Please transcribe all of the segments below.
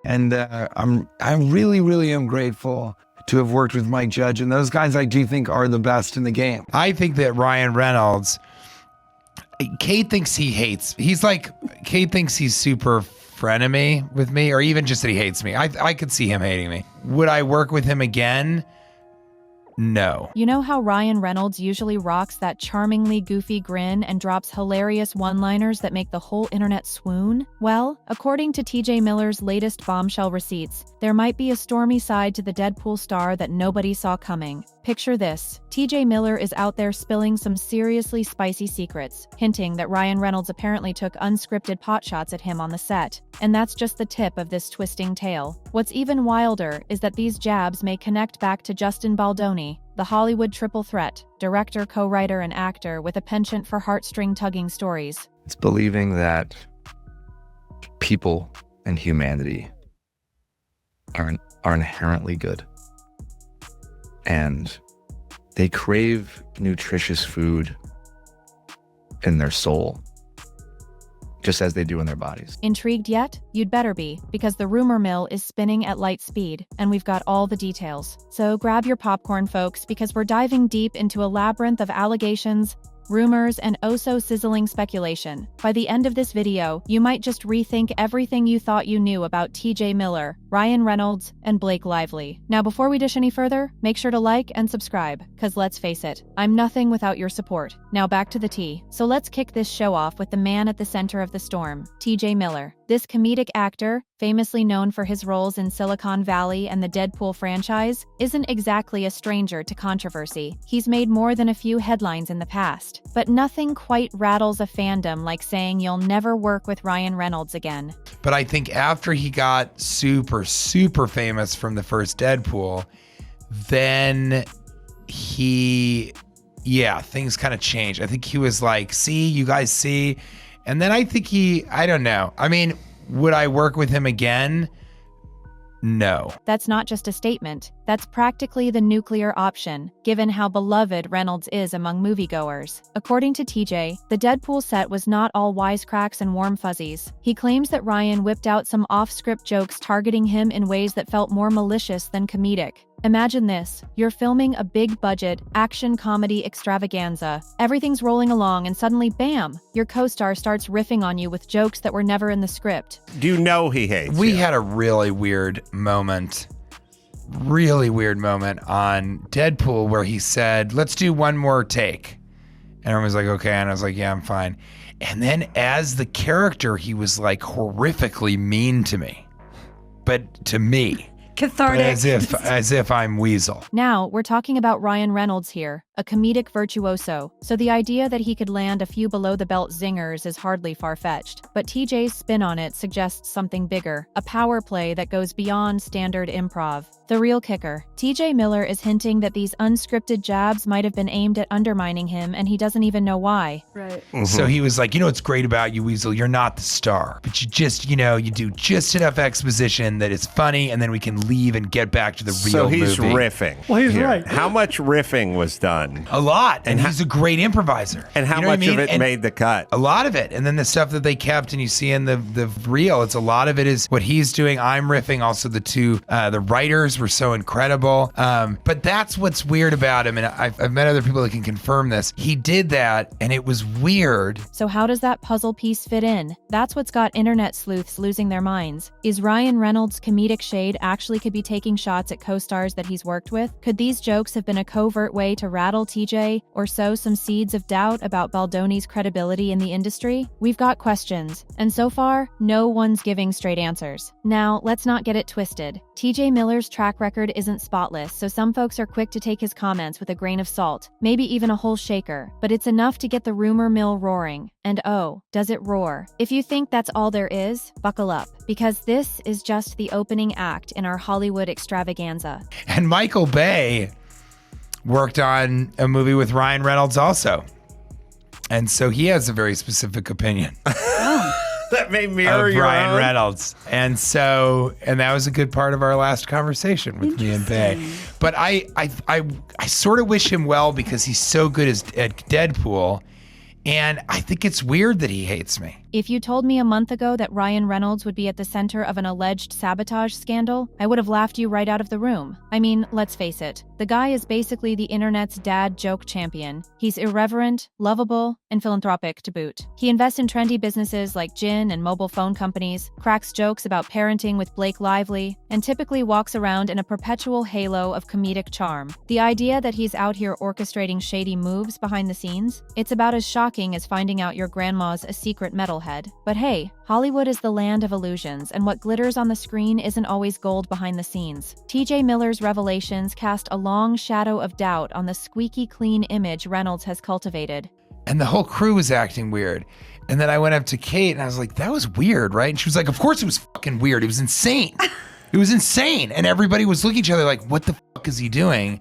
And I really, really am grateful to have worked with Mike Judge. And those guys I do think are the best in the game. I think that Ryan Reynolds, Kate thinks Kate thinks he's super frenemy with me, or even just that he hates me. I could see him hating me. Would I work with him again? No. You know how Ryan Reynolds usually rocks that charmingly goofy grin and drops hilarious one-liners that make the whole internet swoon? Well, according to tjmiller's latest bombshell receipts, there might be a stormy side to the Deadpool star that nobody saw coming. Picture this. tjmiller is out there spilling some seriously spicy secrets, hinting that Ryan Reynolds apparently took unscripted potshots at him on the set. And that's just the tip of this twisting tale. What's even wilder is that these jabs may connect back to Justin Baldoni, the Hollywood triple threat, director, co-writer, and actor with a penchant for heartstring-tugging stories. It's believing that people and humanity are inherently good. And they crave nutritious food in their soul, just as they do in their bodies. Intrigued yet? You'd better be, because the rumor mill is spinning at light speed, and we've got all the details. So grab your popcorn, folks, because we're diving deep into a labyrinth of allegations, rumors, and oh-so-sizzling speculation. By the end of this video, you might just rethink everything you thought you knew about tjmiller, Ryan Reynolds, and Blake Lively. Now, before we dish any further, make sure to like and subscribe, because let's face it, I'm nothing without your support. Now back to the tea. So let's kick this show off with the man at the center of the storm, tjmiller. This comedic actor, famously known for his roles in Silicon Valley and the Deadpool franchise, isn't exactly a stranger to controversy. He's made more than a few headlines in the past, but nothing quite rattles a fandom like saying you'll never work with Ryan Reynolds again. But I think after he got super famous from the first Deadpool, then things kind of changed. I think he was like, see, you guys see? And then I think I don't know. I mean, would I work with him again? No. That's not just a statement. That's practically the nuclear option, given how beloved Reynolds is among moviegoers. According to TJ, the Deadpool set was not all wisecracks and warm fuzzies. He claims that Ryan whipped out some off-script jokes targeting him in ways that felt more malicious than comedic. Imagine this. You're filming a big-budget, action comedy extravaganza. Everything's rolling along and suddenly, bam! Your co-star starts riffing on you with jokes that were never in the script. Do you know he hates We you? had a really weird moment on Deadpool where he said, let's do one more take. And everyone was like, okay. And I was like, yeah, I'm fine. And then as the character, he was like horrifically mean to me. But to me. Cathartic. As if I'm Weasel. Now, we're talking about Ryan Reynolds here, a comedic virtuoso, so the idea that he could land a few below-the-belt zingers is hardly far-fetched. But TJ's spin on it suggests something bigger, a power play that goes beyond standard improv. The real kicker, tjmiller is hinting that these unscripted jabs might have been aimed at undermining him, and he doesn't even know why. Right. Mm-hmm. So he was like, you know what's great about you, Weasel? You're not the star, but you just, you do just enough exposition that it's funny, and then we can leave and get back to the real movie. So he's movie. riffing. Well, he's right. How much riffing was done? A lot, and he's a great improviser. And how much of it made the cut? A lot of it, and then the stuff that they kept, and you see in the reel, it's a lot of it is what he's doing. I'm riffing. Also, the writers were so incredible. But that's what's weird about him, and I've met other people that can confirm this. He did that, and it was weird. So how does that puzzle piece fit in? That's what's got internet sleuths losing their minds. Is Ryan Reynolds' comedic shade actually could be taking shots at co-stars that he's worked with? Could these jokes have been a covert way to rattle TJ or sow some seeds of doubt about Baldoni's credibility in the industry? We've got questions, and so far, no one's giving straight answers. Now, let's not get it twisted. tjmiller's track record isn't spotless, so some folks are quick to take his comments with a grain of salt, maybe even a whole shaker, but it's enough to get the rumor mill roaring. And oh, does it roar? If you think that's all there is, buckle up, because this is just the opening act in our Hollywood extravaganza. And Michael Bay worked on a movie with Ryan Reynolds also. And so he has a very specific opinion. That may mirror your Ryan own. Reynolds. And that was a good part of our last conversation with me and Bay. But I sort of wish him well because he's so good at Deadpool. And I think it's weird that he hates me. If you told me a month ago that Ryan Reynolds would be at the center of an alleged sabotage scandal, I would have laughed you right out of the room. I mean, let's face it, the guy is basically the internet's dad joke champion. He's irreverent, lovable, and philanthropic to boot. He invests in trendy businesses like gin and mobile phone companies, cracks jokes about parenting with Blake Lively, and typically walks around in a perpetual halo of comedic charm. The idea that he's out here orchestrating shady moves behind the scenes, it's about as shocking as finding out your grandma's a secret metalhead. But hey, Hollywood is the land of illusions, and what glitters on the screen isn't always gold behind the scenes. TJMiller's revelations cast a long shadow of doubt on the squeaky clean image Reynolds has cultivated. And the whole crew was acting weird. And then I went up to Kate and I was like, that was weird, right? And she was like, of course it was fucking weird. It was insane. It was insane. And everybody was looking at each other like, what the fuck is he doing?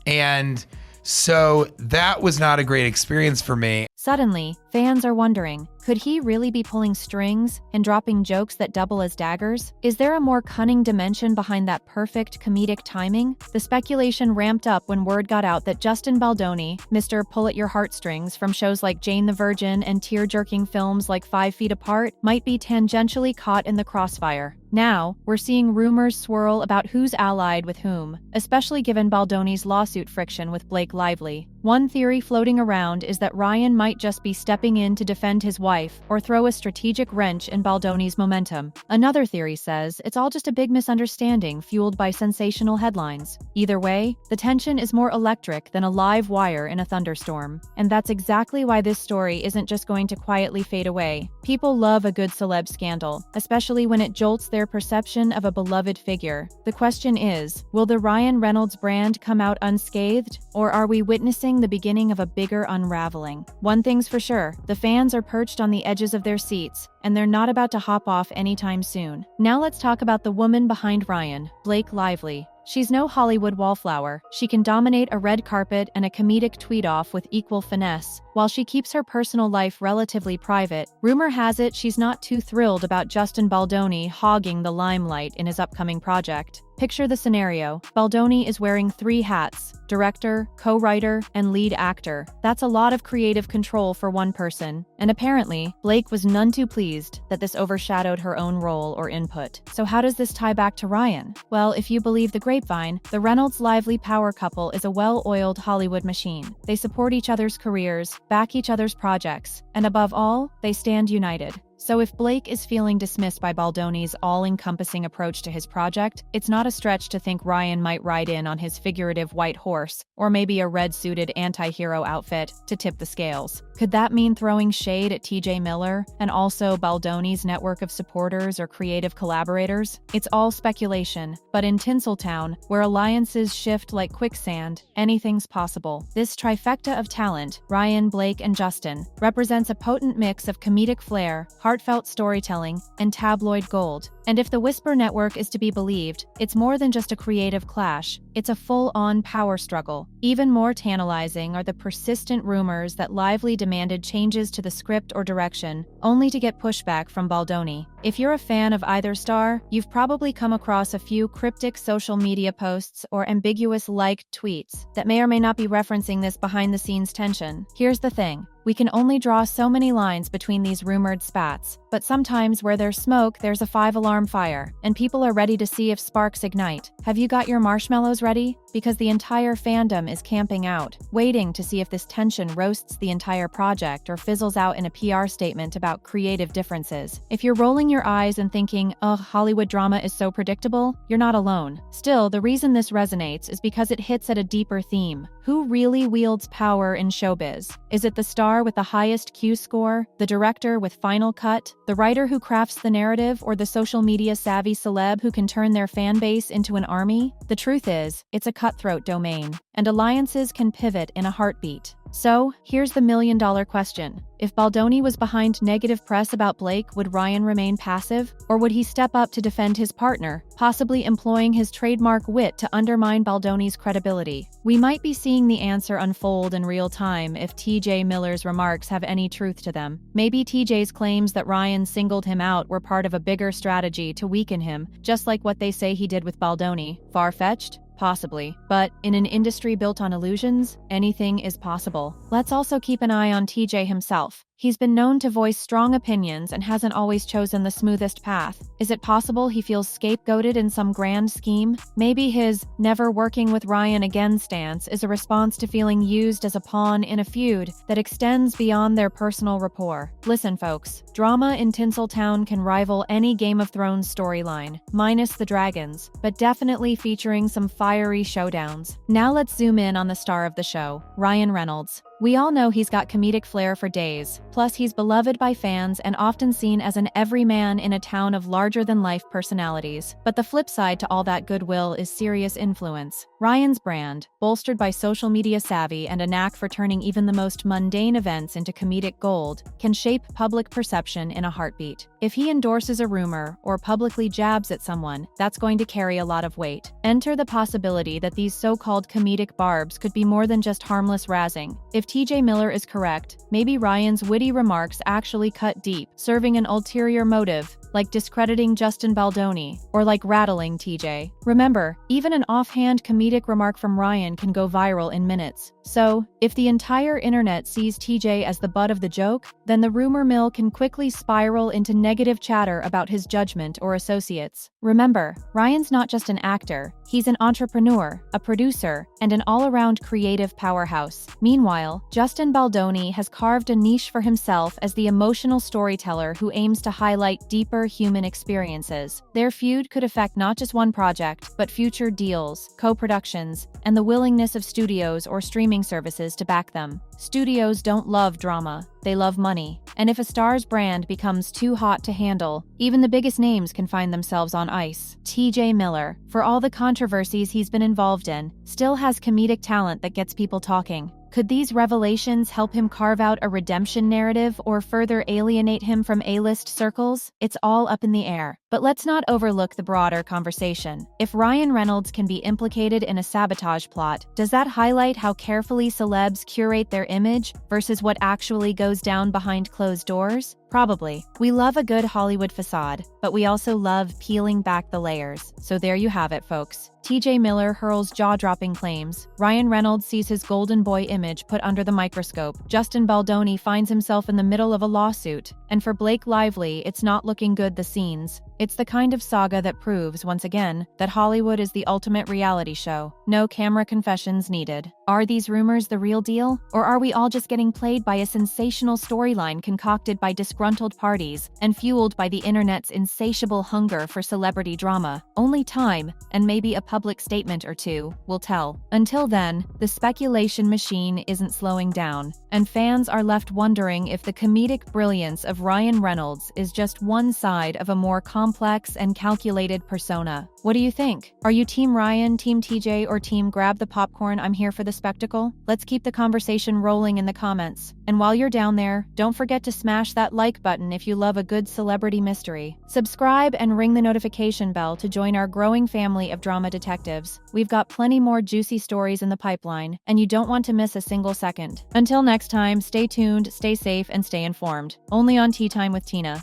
And so that was not a great experience for me. Suddenly, fans are wondering, could he really be pulling strings and dropping jokes that double as daggers? Is there a more cunning dimension behind that perfect comedic timing? The speculation ramped up when word got out that Justin Baldoni, Mr. Pull at Your Heartstrings from shows like Jane the Virgin and tear-jerking films like 5 Feet Apart, might be tangentially caught in the crossfire. Now, we're seeing rumors swirl about who's allied with whom, especially given Baldoni's lawsuit friction with Blake Lively. One theory floating around is that Ryan might just be stepping in to defend his wife or throw a strategic wrench in Baldoni's momentum. Another theory says it's all just a big misunderstanding fueled by sensational headlines. Either way, the tension is more electric than a live wire in a thunderstorm. And that's exactly why this story isn't just going to quietly fade away. People love a good celeb scandal, especially when it jolts their perception of a beloved figure. The question is, will the Ryan Reynolds brand come out unscathed, or are we witnessing the beginning of a bigger unraveling? One thing's for sure, the fans are perched on the edges of their seats, and they're not about to hop off anytime soon. Now let's talk about the woman behind Ryan, Blake Lively. She's no Hollywood wallflower. She can dominate a red carpet and a comedic tweet-off with equal finesse. While she keeps her personal life relatively private, rumor has it she's not too thrilled about Justin Baldoni hogging the limelight in his upcoming project. Picture the scenario. Baldoni is wearing 3 hats: director, co-writer, and lead actor. That's a lot of creative control for one person. And apparently, Blake was none too pleased that this overshadowed her own role or input. So how does this tie back to Ryan? Well, if you believe the grapevine, the Reynolds-Lively power couple is a well-oiled Hollywood machine. They support each other's careers, back each other's projects, and above all, they stand united. So if Blake is feeling dismissed by Baldoni's all-encompassing approach to his project, it's not a stretch to think Ryan might ride in on his figurative white horse, or maybe a red-suited anti-hero outfit, to tip the scales. Could that mean throwing shade at TJMiller, and also Baldoni's network of supporters or creative collaborators? It's all speculation, but in Tinseltown, where alliances shift like quicksand, anything's possible. This trifecta of talent, Ryan, Blake, and Justin, represents a potent mix of comedic flair, heartfelt storytelling, and tabloid gold. And if the Whisper Network is to be believed, it's more than just a creative clash. It's a full-on power struggle. Even more tantalizing are the persistent rumors that Lively demanded changes to the script or direction, only to get pushback from Baldoni. If you're a fan of either star, you've probably come across a few cryptic social media posts or ambiguous liked tweets that may or may not be referencing this behind-the-scenes tension. Here's the thing. We can only draw so many lines between these rumored spats, but sometimes where there's smoke, there's a 5-alarm fire, and people are ready to see if sparks ignite. Have you got your marshmallows ready? Because the entire fandom is camping out, waiting to see if this tension roasts the entire project or fizzles out in a PR statement about creative differences. If you're rolling your eyes and thinking, ugh, Hollywood drama is so predictable, you're not alone. Still, the reason this resonates is because it hits at a deeper theme. Who really wields power in showbiz? Is it the star with the highest Q score, the director with final cut, the writer who crafts the narrative, or the social media savvy celeb who can turn their fan base into an army? The truth is, it's a cutthroat domain, and alliances can pivot in a heartbeat. So, here's the million-dollar question. If Baldoni was behind negative press about Blake, would Ryan remain passive? Or would he step up to defend his partner, possibly employing his trademark wit to undermine Baldoni's credibility? We might be seeing the answer unfold in real time if TJMiller's remarks have any truth to them. Maybe TJ's claims that Ryan singled him out were part of a bigger strategy to weaken him, just like what they say he did with Baldoni. Far-fetched? Possibly. But in an industry built on illusions, anything is possible. Let's also keep an eye on TJ himself. He's been known to voice strong opinions and hasn't always chosen the smoothest path. Is it possible he feels scapegoated in some grand scheme? Maybe his never working with Ryan again stance is a response to feeling used as a pawn in a feud that extends beyond their personal rapport. Listen, folks, drama in Tinseltown can rival any Game of Thrones storyline, minus the dragons, but definitely featuring some fiery showdowns. Now let's zoom in on the star of the show, Ryan Reynolds. We all know he's got comedic flair for days, plus he's beloved by fans and often seen as an everyman in a town of larger-than-life personalities. But the flip side to all that goodwill is serious influence. Ryan's brand, bolstered by social media savvy and a knack for turning even the most mundane events into comedic gold, can shape public perception in a heartbeat. If he endorses a rumor or publicly jabs at someone, that's going to carry a lot of weight. Enter the possibility that these so-called comedic barbs could be more than just harmless razzing. If tjmiller is correct, maybe Ryan's witty remarks actually cut deep, serving an ulterior motive, like discrediting Justin Baldoni, or like rattling TJ. Remember, even an offhand comedic remark from Ryan can go viral in minutes. So, if the entire internet sees TJ as the butt of the joke, then the rumor mill can quickly spiral into negative chatter about his judgment or associates. Remember, Ryan's not just an actor, he's an entrepreneur, a producer, and an all-around creative powerhouse. Meanwhile, Justin Baldoni has carved a niche for himself as the emotional storyteller who aims to highlight deeper human experiences. Their feud could affect not just one project, but future deals, co-productions, and the willingness of studios or streaming services to back them. Studios don't love drama, they love money. And if a star's brand becomes too hot to handle, even the biggest names can find themselves on ice. tjmiller, for all the controversies he's been involved in, still has comedic talent that gets people talking. Could these revelations help him carve out a redemption narrative or further alienate him from A-list circles? It's all up in the air. But let's not overlook the broader conversation. If Ryan Reynolds can be implicated in a sabotage plot, does that highlight how carefully celebs curate their image versus what actually goes down behind closed doors? Probably. We love a good Hollywood facade, but we also love peeling back the layers. So there you have it, folks. tjmiller hurls jaw-dropping claims. Ryan Reynolds sees his golden boy image put under the microscope. Justin Baldoni finds himself in the middle of a lawsuit. And for Blake Lively, it's not looking good the scenes. It's the kind of saga that proves, once again, that Hollywood is the ultimate reality show. No camera confessions needed. Are these rumors the real deal? Or are we all just getting played by a sensational storyline concocted by disgruntled parties and fueled by the internet's insatiable hunger for celebrity drama? Only time, and maybe a public statement or two, will tell. Until then, the speculation machine isn't slowing down, and fans are left wondering if the comedic brilliance of Ryan Reynolds is just one side of a more complex and calculated persona. What do you think? Are you Team Ryan, Team TJ, or Team Grab the Popcorn, I'm here for the spectacle? Let's keep the conversation rolling in the comments. And while you're down there, don't forget to smash that like button if you love a good celebrity mystery. Subscribe and ring the notification bell to join our growing family of drama detectives. We've got plenty more juicy stories in the pipeline, and you don't want to miss a single second. Until next time, stay tuned, stay safe, and stay informed. Only on Tea Time with Tina.